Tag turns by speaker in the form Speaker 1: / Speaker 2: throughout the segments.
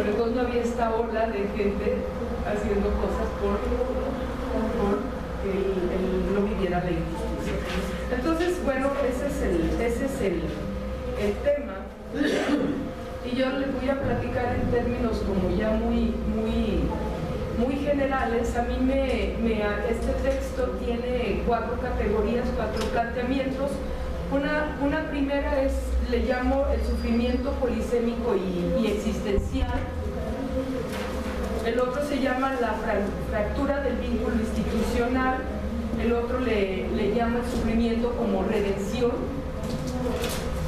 Speaker 1: pero entonces no había esta ola de gente haciendo cosas por que él no viviera la injusticia. Entonces, bueno, ese es el tema. Y yo les voy a platicar en términos como ya muy generales. A mí este texto tiene 4 categorías, 4 planteamientos. Una primera le llamo el sufrimiento polisémico y existencial. El otro se llama la fractura del vínculo institucional. El otro le llama el sufrimiento como redención.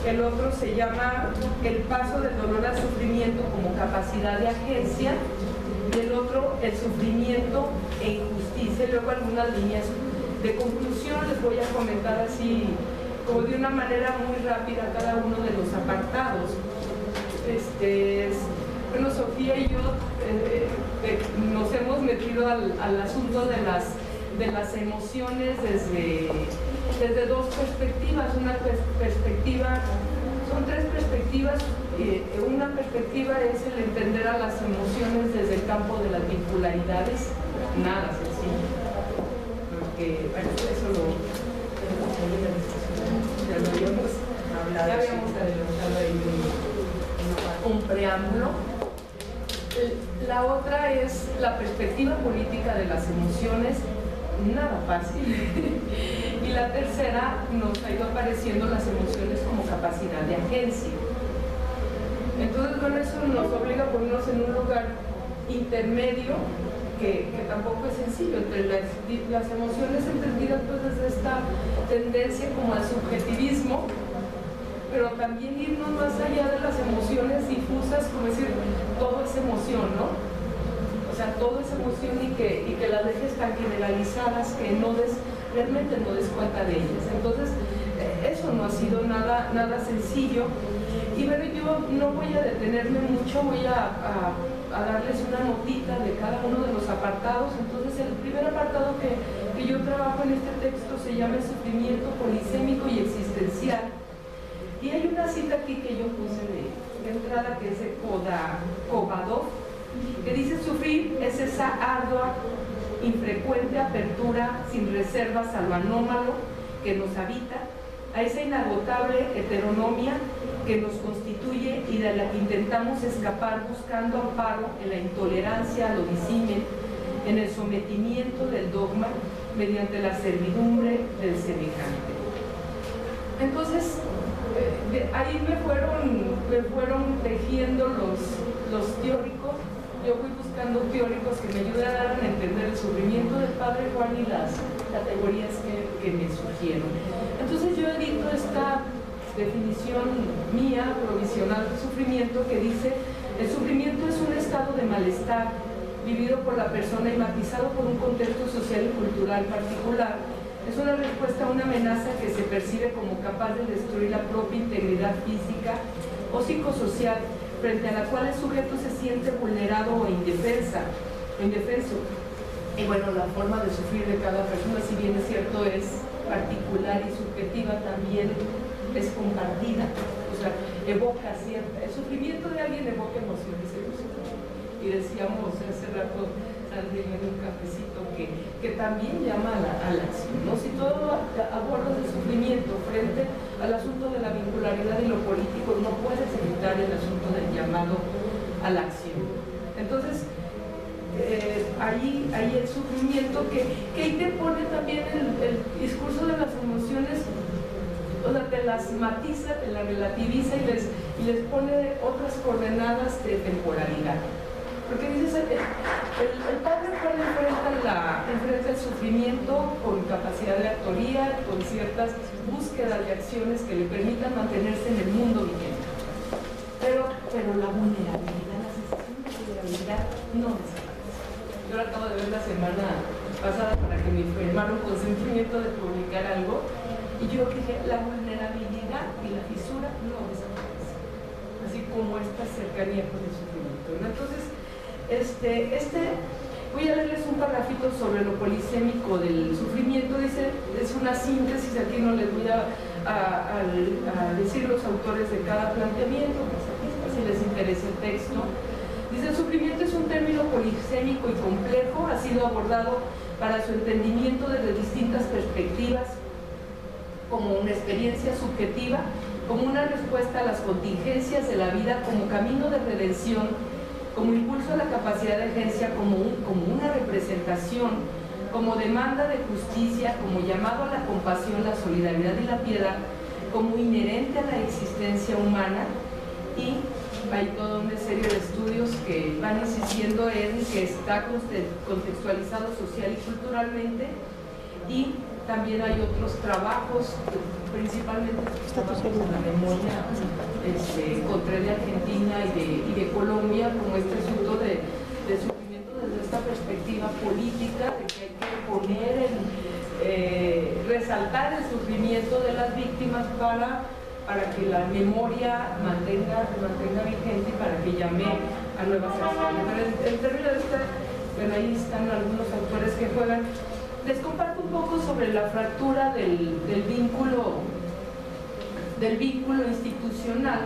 Speaker 1: El otro se llama el paso del dolor al sufrimiento como capacidad de agencia. Y el otro, el sufrimiento e injusticia. Y luego algunas líneas de conclusión les voy a comentar así, como de una manera muy rápida, cada uno de los apartados. Bueno, Sofía y yo nos hemos metido al asunto de las emociones desde 2 perspectivas. Una perspectiva, son 3 perspectivas. Una perspectiva es el entender a las emociones desde el campo de las vincularidades. Nada sencillo, porque bueno, eso ya lo habíamos adelantado ahí un preámbulo. La otra es la perspectiva política de las emociones, nada fácil. Y la tercera nos ha ido apareciendo las emociones como capacidad de agencia. Entonces, bueno, eso nos obliga a ponernos en un lugar intermedio que tampoco es sencillo, entre las emociones entendidas pues desde esta tendencia como al subjetivismo, pero también irnos más allá de las emociones difusas, como decir, todo es emoción, ¿no? O sea, todo es emoción y que las dejes tan generalizadas que realmente no des cuenta de ellas. Entonces, eso no ha sido nada sencillo. Y bueno, yo no voy a detenerme mucho, voy a darles una notita de cada uno de los apartados. Entonces, el primer apartado que yo trabajo en este texto se llama el sufrimiento polisémico y existencial. Y hay una cita aquí que yo puse de entrada, que es de Kovadov, que dice: sufrir es esa ardua, infrecuente apertura sin reservas a lo anómalo que nos habita, a esa inagotable heteronomia que nos constituye y de la que intentamos escapar buscando amparo en la intolerancia al disímen, en el sometimiento del dogma, mediante la servidumbre del semejante. Entonces, ahí me fueron tejiendo los teóricos. Yo fui buscando teóricos que me ayudaran a entender el sufrimiento del Padre Juan y las categorías que me surgieron. Entonces yo edito esta definición mía, provisional de sufrimiento, que dice: el sufrimiento es un estado de malestar vivido por la persona y matizado por un contexto social y cultural particular. Es una respuesta a una amenaza que se percibe como capaz de destruir la propia integridad física o psicosocial, frente a la cual el sujeto se siente vulnerado o indefenso. Y bueno, la forma de sufrir de cada persona, si bien es cierto, es particular y subjetiva, también es compartida. O sea, evoca el sufrimiento de alguien evoca emociones. Y decíamos hace rato, Sandrine, en un cafecito, que también llama a la acción, ¿no? Si todo abordas el sufrimiento frente al asunto de la vincularidad y lo político, no puedes evitar el asunto del llamado a la acción. Entonces, ahí el sufrimiento que ahí te pone también el discurso de las emociones, o sea, te las matiza, te las relativiza y les pone otras coordenadas de temporalidad. Porque dices, el Padre Juan enfrenta el sufrimiento con capacidad de autoría, con ciertas búsquedas de acciones que le permitan mantenerse en el mundo vigente. Pero la vulnerabilidad, la sensación de vulnerabilidad no desaparece. Yo lo acabo de ver la semana pasada para que me firmaron consentimiento de publicar algo, y yo dije, la vulnerabilidad y la fisura no desaparece, así como esta cercanía con el sufrimiento, ¿no? Entonces, voy a leerles un parrafito sobre lo polisémico del sufrimiento. Dice, es una síntesis, aquí no les voy a decir los autores de cada planteamiento, pues aquí, si les interesa el texto. Dice, el sufrimiento es un término polisémico y complejo, ha sido abordado para su entendimiento desde distintas perspectivas, como una experiencia subjetiva, como una respuesta a las contingencias de la vida, como camino de redención, como impulso a la capacidad de agencia, como una representación, como demanda de justicia, como llamado a la compasión, la solidaridad y la piedad, como inherente a la existencia humana. Y hay toda una serie de estudios que van insistiendo en que está contextualizado social y culturalmente, y también hay otros trabajos, principalmente trabajos en la memoria contra de Argentina y de Colombia, como este asunto de sufrimiento desde esta perspectiva política, de que hay que poner resaltar el sufrimiento de las víctimas para que la memoria mantenga vigente y para que llame a nuevas acciones. Pero en términos de esta, bueno, ahí están algunos autores que juegan. Les comparto un poco sobre la fractura del vínculo institucional,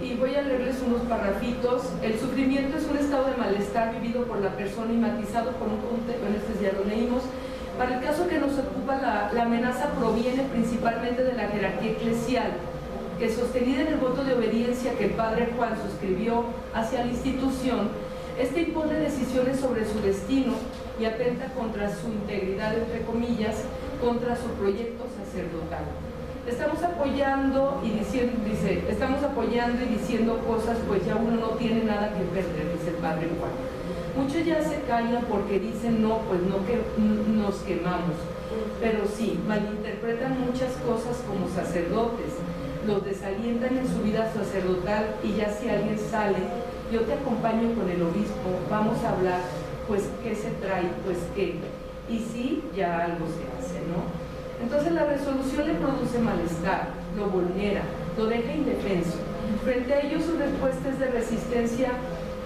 Speaker 1: y voy a leerles unos parrafitos. El sufrimiento es un estado de malestar vivido por la persona y matizado por un contexto, en este ya lo leímos. Para el caso que nos ocupa, la amenaza proviene principalmente de la jerarquía eclesial, que sostenida en el voto de obediencia que el padre Juan suscribió hacia la institución, este impone decisiones sobre su destino y atenta contra su integridad, entre comillas, contra su proyecto sacerdotal. Estamos apoyando y diciendo, estamos apoyando y diciendo cosas, pues ya uno no tiene nada que perder, dice el padre Juan. Muchos ya se callan porque dicen no, pues no, que nos quemamos, pero sí, malinterpretan muchas cosas como sacerdotes, los desalientan en su vida sacerdotal, y ya si alguien sale, yo te acompaño con el obispo, vamos a hablar, pues qué se trae, pues qué, y sí, ya algo se hace, ¿no? Entonces la resolución le produce malestar, lo vulnera, lo deja indefenso. Frente a ello su respuesta es de resistencia,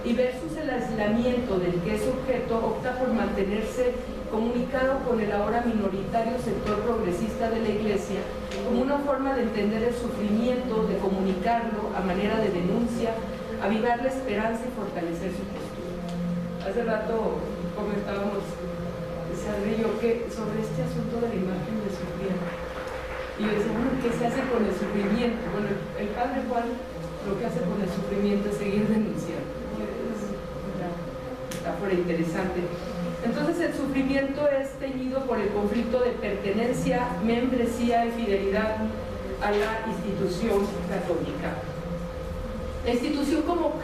Speaker 1: y versus el aislamiento del que es objeto, opta por mantenerse comunicado con el ahora minoritario sector progresista de la Iglesia como una forma de entender el sufrimiento, de comunicarlo a manera de denuncia, avivar la esperanza y fortalecer su postura. Hace rato comentábamos, Sandra y yo, que sobre este asunto de la imagen del sufriente. Y yo decía, bueno, ¿qué se hace con el sufrimiento? Bueno, el padre Juan lo que hace con el sufrimiento es seguir denunciando. Es una metáfora interesante. Entonces el sufrimiento es teñido por el conflicto de pertenencia, membresía y fidelidad a la institución católica. La institución como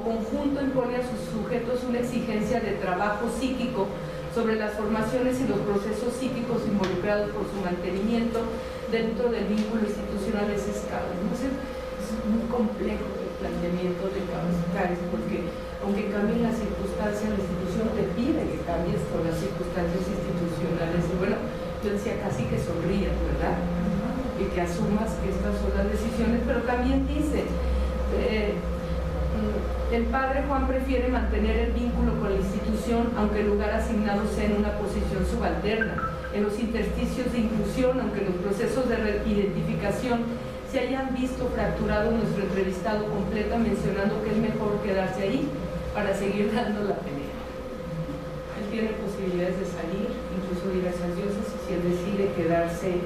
Speaker 1: conjunto impone a sus sujetos una exigencia de trabajo psíquico sobre las formaciones y los procesos psíquicos involucrados por su mantenimiento dentro del vínculo institucional desescalado. Entonces es muy complejo el planteamiento de Cáceres, porque aunque cambien las circunstancias, la institución te pide que cambies con las circunstancias institucionales. Y bueno, yo decía casi que sonrías, ¿verdad? Y que asumas que estas son las decisiones, pero también dice, el padre Juan prefiere mantener el vínculo con la institución, aunque el lugar asignado sea en una posición subalterna, en los intersticios de inclusión, aunque los procesos de identificación se hayan visto fracturado. Nuestro entrevistado completa mencionando que es mejor quedarse ahí para seguir dando la pelea. Él tiene posibilidades de salir, incluso de ir a esas diócesis, si él decide quedarse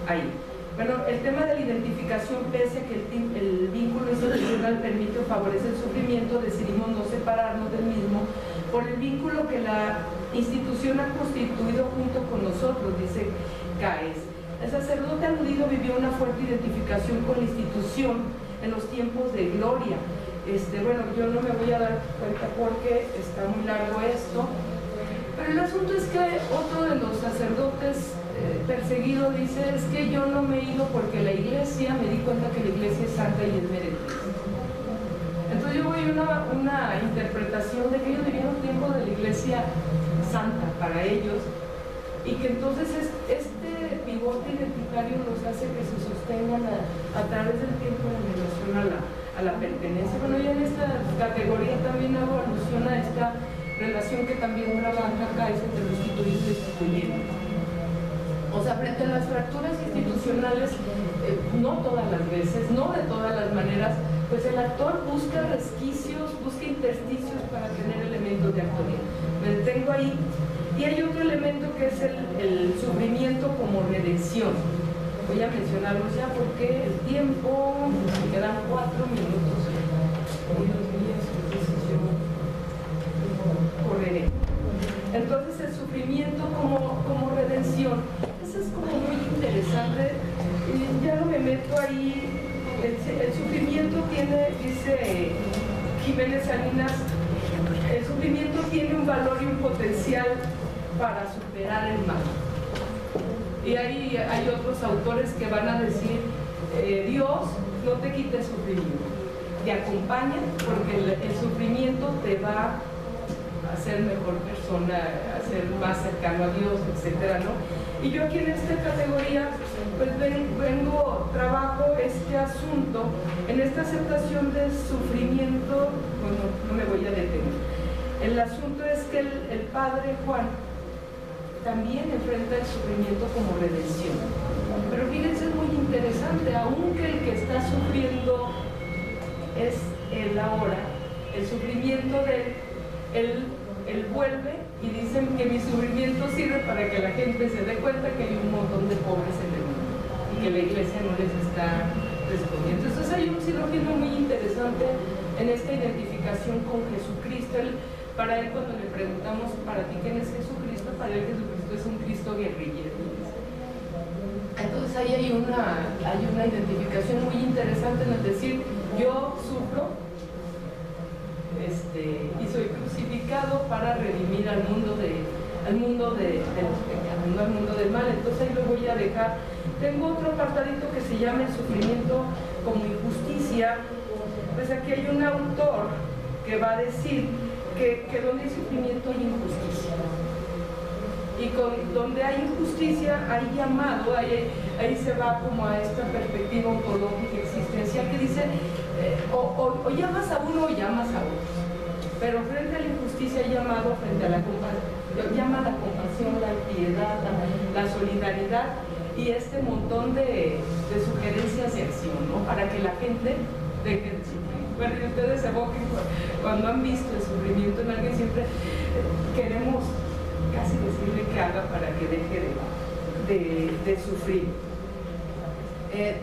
Speaker 1: ahí. Bueno, el tema de la identificación, pese a que el vínculo institucional permite o favorece el sufrimiento, decidimos no separarnos del mismo por el vínculo que la institución ha constituido junto con nosotros, dice Cáez. El sacerdote aludido vivió una fuerte identificación con la institución en los tiempos de gloria. Bueno, yo no me voy a dar cuenta porque está muy largo esto, pero el asunto es que otro de los sacerdotes perseguido dice, es que yo no me he ido porque la Iglesia, me di cuenta que la Iglesia es santa y es meretriz. Entonces yo voy a una interpretación de que ellos vivían un tiempo de la Iglesia santa para ellos, y que entonces este pivote identitario los hace que se sostengan a través del tiempo en relación a la pertenencia. Bueno, ya en esta categoría también hago alusión a esta relación que también trabaja acá, es entre los instituyentes y excluyentes. O sea, frente a las fracturas institucionales, no todas las veces, no de todas las maneras, pues el actor busca resquicios, busca intersticios ahí. Y hay otro elemento que es el sufrimiento como redención. Voy a mencionarlos ya porque el tiempo, me quedan 4 minutos. Dios mío, correré. Entonces el sufrimiento como redención, eso es como muy interesante. Ya no me meto ahí. El sufrimiento tiene, dice Jiménez Salinas, el sufrimiento tiene un valor y un potencial para superar el mal. Y ahí hay otros autores que van a decir, Dios no te quita el sufrimiento, te acompaña porque el sufrimiento te va a ser mejor persona, a ser más cercano a Dios, etcétera, ¿no? Y yo aquí en esta categoría, pues trabajo este asunto, en esta aceptación del sufrimiento, bueno, no me voy a detener. El asunto es que el padre Juan también enfrenta el sufrimiento como redención. Pero fíjense, es muy interesante, aunque el que está sufriendo es él ahora, el sufrimiento de él vuelve y dicen que mi sufrimiento sirve para que la gente se dé cuenta que hay un montón de pobres en el mundo y que la iglesia no les está respondiendo. Entonces hay un silogismo muy interesante en esta identificación con Jesucristo. Para él, cuando le preguntamos, ¿para ti quién es Jesucristo? Para él Jesucristo es un Cristo guerrillero. Entonces ahí hay una identificación muy interesante en el decir, yo sufro y soy crucificado para redimir al mundo del pecado, no al mundo del mal. Entonces ahí lo voy a dejar. Tengo otro apartadito que se llama el sufrimiento como injusticia. Pues aquí hay un autor que va a decir que donde hay sufrimiento hay injusticia. Y donde hay injusticia hay llamado, ahí se va como a esta perspectiva ontológica existencial que dice o llamas a uno o llamas a otro. Pero frente a la injusticia hay llamado frente a la compasión, llama la compasión, la piedad, la solidaridad y este montón de sugerencias de acción, ¿no? Para que la gente deje de sufrir. Bueno, y ustedes evoquen cuando han visto el sufrimiento en alguien, siempre queremos casi decirle que haga para que deje de sufrir.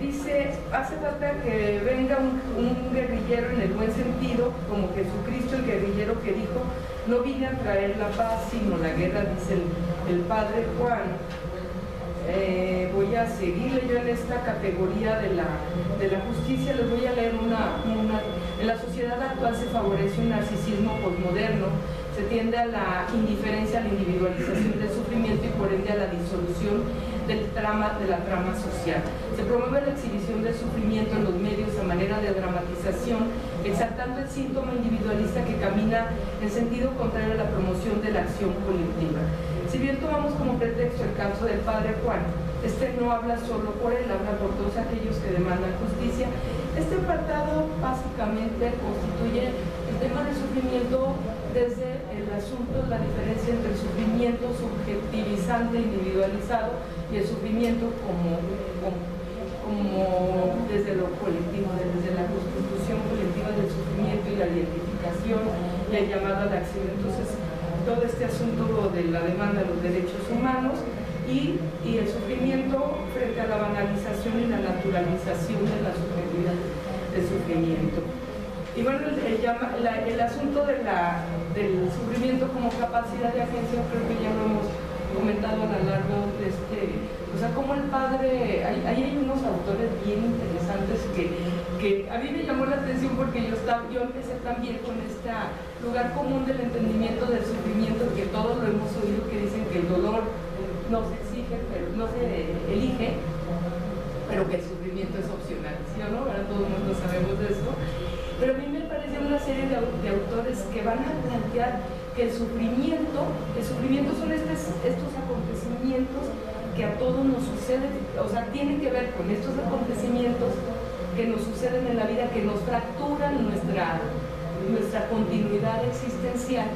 Speaker 1: Dice, hace falta que venga un guerrillero en el buen sentido, como Jesucristo, el guerrillero que dijo, no vine a traer la paz, sino la guerra, dice el padre Juan. Voy a seguirle yo en esta categoría de la justicia. Les voy a leer en la sociedad actual se favorece un narcisismo posmoderno, se tiende a la indiferencia, a la individualización del sufrimiento y por ende a la disolución de la trama social. Se promueve la exhibición del sufrimiento en los medios a manera de dramatización, exaltando el síntoma individualista que camina en sentido contrario a la promoción de la acción colectiva. Si bien tomamos como pretexto el caso del padre Juan, no habla solo por él, habla por todos aquellos que demandan justicia. Este apartado básicamente constituye el tema del sufrimiento desde el asunto, la diferencia entre el sufrimiento subjetivizante individualizado y el sufrimiento como desde lo colectivo, desde la constitución colectiva del sufrimiento y la identificación y el llamado a la acción. Entonces, todo este asunto de la demanda de los derechos humanos y el sufrimiento frente a la banalización y la naturalización de la subjetividad del sufrimiento. Y bueno, el asunto del sufrimiento como capacidad de agencia, creo que ya lo hemos comentado a lo largo de o sea, como el padre, ahí hay unos autores bien interesantes que a mí me llamó la atención porque yo empecé también con este lugar común del entendimiento del sufrimiento, que todos lo hemos oído, que dicen que el dolor no se exige, pero no se elige, pero que el sufrimiento es opcional, ¿sí o no? Ahora todo el mundo sabemos de esto. Pero a mí me parece una serie de autores que van a plantear que el sufrimiento son estos acontecimientos que a todos nos suceden, o sea, tienen que ver con estos acontecimientos que nos suceden en la vida, que nos fracturan nuestra continuidad existencial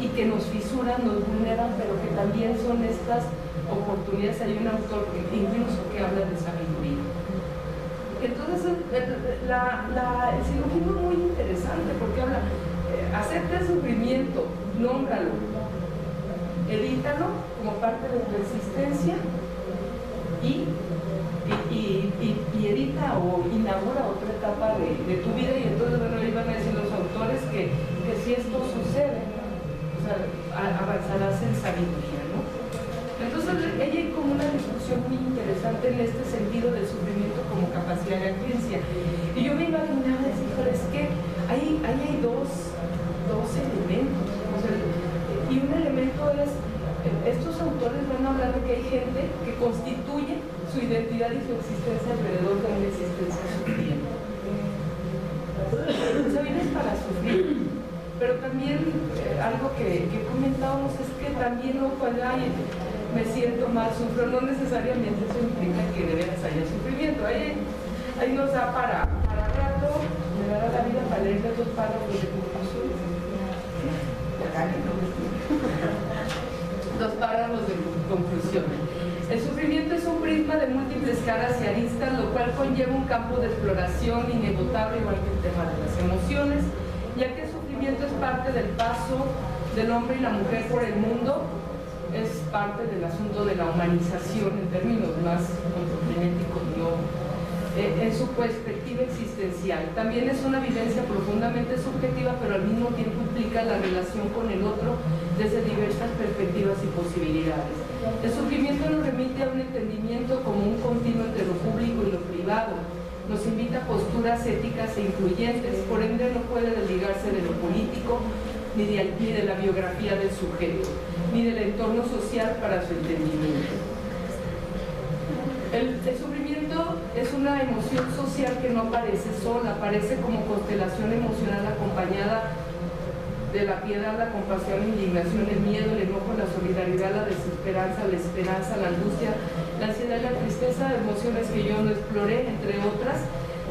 Speaker 1: y que nos fisuran, nos vulneran, pero que también son estas oportunidades. Hay un autor incluso que habla de sabiduría. Entonces, el silogismo es muy interesante porque habla, acepta el sufrimiento, nómbralo, edítalo como parte de tu existencia y edita o inaugura otra etapa de tu vida. Y entonces, bueno, iban a decir los autores que si esto sucede, o sea, avanzarás en sabiduría, ¿no? Entonces ella hay como una discusión muy interesante en este sentido del sufrimiento como capacidad de agencia. Y yo me imaginaba decir, pero es que ahí hay dos elementos, o sea, y un elemento es, estos autores van a hablar de que hay gente que constituye su identidad y su existencia alrededor de una existencia sufriente. O sea, vienes para sufrir, pero también algo que comentábamos es que también cuando me siento mal, sufro, no necesariamente eso implica que de veras haya sufrimiento. Ahí nos da para rato, me dará la vida para leer los 2 párrafos de conclusión. 2 párrafos de conclusión. El sufrimiento es un prisma de múltiples caras y aristas, lo cual conlleva un campo de exploración inagotable, igual que el tema de las emociones, ya que el sufrimiento es parte del paso del hombre y la mujer por el mundo, es parte del asunto de la humanización en términos más antropogenéticos, ¿no? En su perspectiva existencial. También es una vivencia profundamente subjetiva, pero al mismo tiempo implica la relación con el otro desde diversas perspectivas y posibilidades. El sufrimiento nos remite a un entendimiento como un continuo entre lo público y lo privado. Nos invita a posturas éticas e incluyentes, por ende no puede desligarse de lo político, ni de la biografía del sujeto, ni del entorno social para su entendimiento. El sufrimiento es una emoción social que no aparece sola, aparece como constelación emocional acompañada de la piedad, la compasión, la indignación, el miedo, el enojo, la solidaridad, la desesperanza, la esperanza, la angustia, la ansiedad y la tristeza, emociones que yo no exploré, entre otras.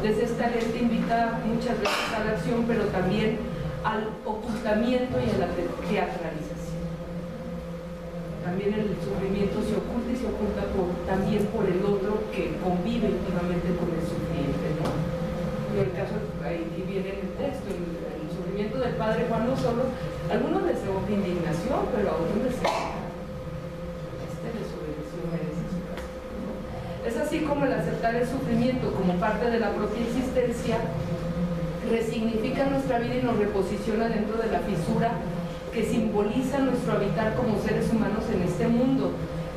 Speaker 1: Desde esta lente invita muchas veces a la acción, pero también al ocultamiento y a la teatralización. También el sufrimiento se oculta y se oculta también por el otro que convive íntimamente con el sufriente, ¿no? En el caso, aquí viene el texto, el sufrimiento del padre Juan no solo, a algunos les evoca indignación, pero a otros les evoca, desobedeció, merece su castigo, ¿no? Es así como el aceptar el sufrimiento como parte de la propia existencia resignifica nuestra vida y nos reposiciona dentro de la fisura que simboliza nuestro habitar como seres humanos en este mundo,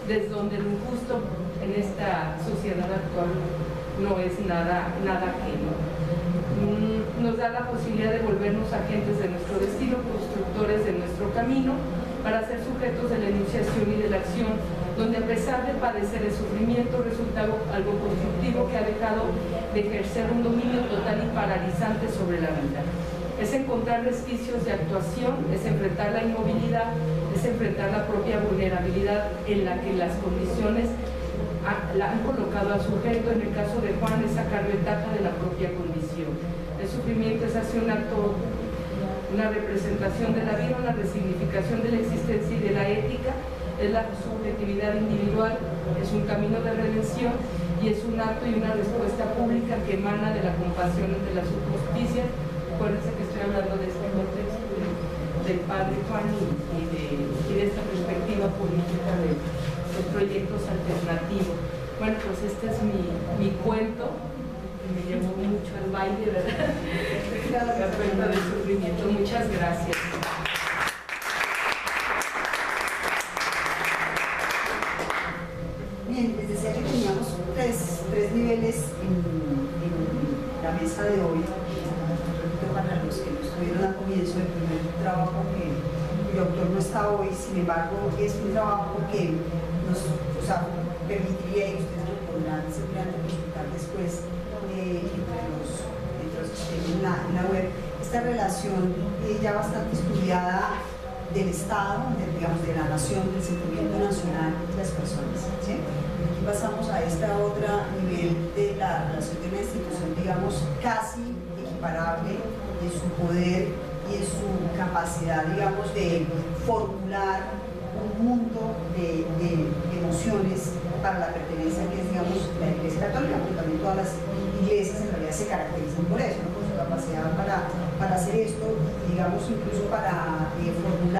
Speaker 1: desde donde lo injusto en esta sociedad actual no es nada ajeno. Nos da la posibilidad de volvernos agentes de nuestro destino, constructores de nuestro camino, para ser sujetos de la enunciación y de la acción, donde a pesar de padecer el sufrimiento resulta algo constructivo que ha dejado de ejercer un dominio total y paralizante sobre la vida. Es encontrar resquicios de actuación, es enfrentar la inmovilidad, es enfrentar la propia vulnerabilidad en la que las condiciones la han colocado al sujeto. En el caso de Juan es sacar ventaja de la propia condición. El sufrimiento es así un acto, una representación de la vida, una resignificación de la existencia y de la ética, es la subjetividad individual, es un camino de redención y es un acto y una respuesta pública que emana de la compasión ante las injusticias. Acuérdense que estoy hablando de este contexto del padre Juan y de esta perspectiva política de proyectos alternativos. Bueno, pues este es mi cuento, me llevó mucho al baile, ¿verdad? La cuenta del sufrimiento. Muchas gracias.
Speaker 2: Bien, les decía que teníamos tres niveles en la mesa de hoy. Para los que no estuvieron al comienzo del primer trabajo, que el autor no está hoy, sin embargo es un trabajo que nos permitiría, y ustedes lo podrán seguramente consultar después entre los que estén en la web, esta relación ya bastante estudiada del Estado, digamos de la nación, del sentimiento nacional de las personas, ¿sí? Aquí pasamos a esta otra nivel de la relación de una institución, digamos, casi equiparable en su poder y en su capacidad, digamos, de formular un mundo de emociones para la pertenencia que es, digamos, la Iglesia Católica, pero también todas las iglesias en realidad se caracterizan por eso, ¿no? Por su capacidad para hacer esto, digamos, incluso para